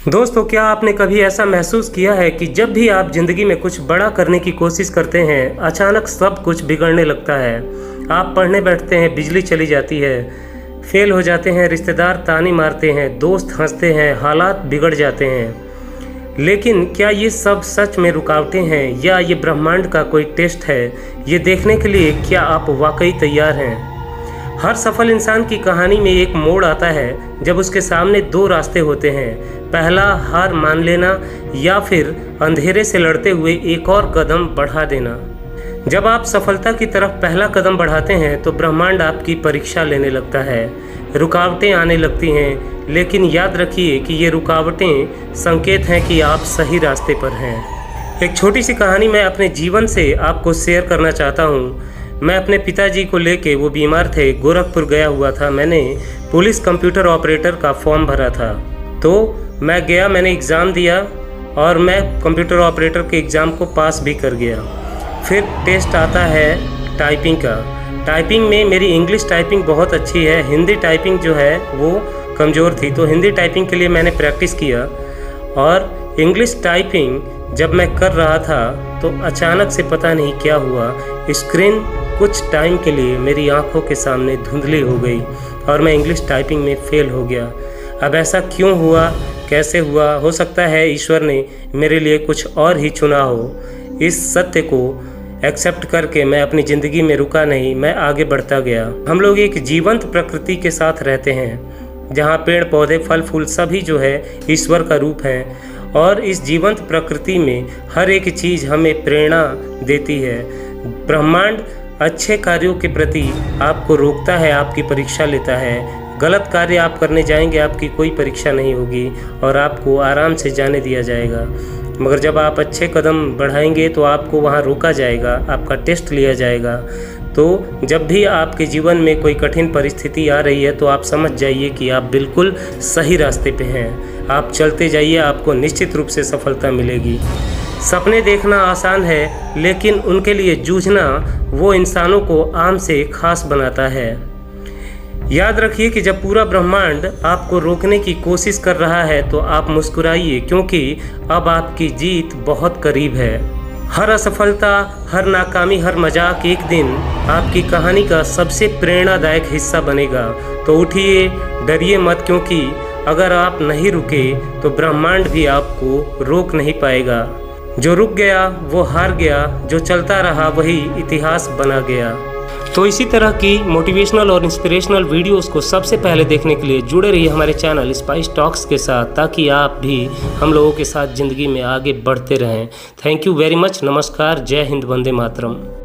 दोस्तों, क्या आपने कभी ऐसा महसूस किया है कि जब भी आप ज़िंदगी में कुछ बड़ा करने की कोशिश करते हैं, अचानक सब कुछ बिगड़ने लगता है। आप पढ़ने बैठते हैं, बिजली चली जाती है, फेल हो जाते हैं, रिश्तेदार ताने मारते हैं, दोस्त हंसते हैं, हालात बिगड़ जाते हैं। लेकिन क्या ये सब सच में रुकावटें हैं या ये ब्रह्मांड का कोई टेस्ट है? ये देखने के लिए क्या आप वाकई तैयार हैं? हर सफल इंसान की कहानी में एक मोड़ आता है जब उसके सामने दो रास्ते होते हैं। पहला, हार मान लेना, या फिर अंधेरे से लड़ते हुए एक और कदम बढ़ा देना। जब आप सफलता की तरफ पहला कदम बढ़ाते हैं तो ब्रह्मांड आपकी परीक्षा लेने लगता है। रुकावटें आने लगती हैं, लेकिन याद रखिए कि ये रुकावटें संकेत हैं कि आप सही रास्ते पर हैं। एक छोटी सी कहानी मैं अपने जीवन से आपको शेयर करना चाहता हूँ। मैं अपने पिताजी को लेके, वो बीमार थे, गोरखपुर गया हुआ था। मैंने पुलिस कंप्यूटर ऑपरेटर का फॉर्म भरा था, तो मैं गया, मैंने एग्ज़ाम दिया और मैं कंप्यूटर ऑपरेटर के एग्ज़ाम को पास भी कर गया। फिर टेस्ट आता है टाइपिंग का। टाइपिंग में मेरी इंग्लिश टाइपिंग बहुत अच्छी है, हिंदी टाइपिंग जो है वो कमज़ोर थी, तो हिंदी टाइपिंग के लिए मैंने प्रैक्टिस किया। और इंग्लिश टाइपिंग जब मैं कर रहा था तो अचानक से पता नहीं क्या हुआ, स्क्रीन कुछ टाइम के लिए मेरी आंखों के सामने धुंधली हो गई और मैं इंग्लिश टाइपिंग में फ़ेल हो गया। अब ऐसा क्यों हुआ, कैसे हुआ? हो सकता है ईश्वर ने मेरे लिए कुछ और ही चुना हो। इस सत्य को एक्सेप्ट करके मैं अपनी ज़िंदगी में रुका नहीं, मैं आगे बढ़ता गया। हम लोग एक जीवंत प्रकृति के साथ रहते हैं, जहाँ पेड़ पौधे फल फूल सभी जो है ईश्वर का रूप हैं, और इस जीवंत प्रकृति में हर एक चीज़ हमें प्रेरणा देती है। ब्रह्मांड अच्छे कार्यों के प्रति आपको रोकता है, आपकी परीक्षा लेता है। गलत कार्य आप करने जाएंगे, आपकी कोई परीक्षा नहीं होगी और आपको आराम से जाने दिया जाएगा। मगर जब आप अच्छे कदम बढ़ाएंगे तो आपको वहाँ रोका जाएगा, आपका टेस्ट लिया जाएगा। तो जब भी आपके जीवन में कोई कठिन परिस्थिति आ रही है तो आप समझ जाइए कि आप बिल्कुल सही रास्ते पे हैं। आप चलते जाइए, आपको निश्चित रूप से सफलता मिलेगी। सपने देखना आसान है, लेकिन उनके लिए जूझना वो इंसानों को आम से खास बनाता है। याद रखिए कि जब पूरा ब्रह्मांड आपको रोकने की कोशिश कर रहा है तो आप मुस्कुराइए, क्योंकि अब आपकी जीत बहुत करीब है। हर असफलता, हर नाकामी, हर मजाक एक दिन आपकी कहानी का सबसे प्रेरणादायक हिस्सा बनेगा। तो उठिए, डरिए मत, क्योंकि अगर आप नहीं रुके तो ब्रह्मांड भी आपको रोक नहीं पाएगा। जो रुक गया वो हार गया, जो चलता रहा वही इतिहास बना गया। तो इसी तरह की मोटिवेशनल और इंस्पिरेशनल वीडियोस को सबसे पहले देखने के लिए जुड़े रहिए हमारे चैनल स्पाइस टॉक्स के साथ, ताकि आप भी हम लोगों के साथ ज़िंदगी में आगे बढ़ते रहें। Thank you very much. नमस्कार, जय हिंद, वंदे मातरम।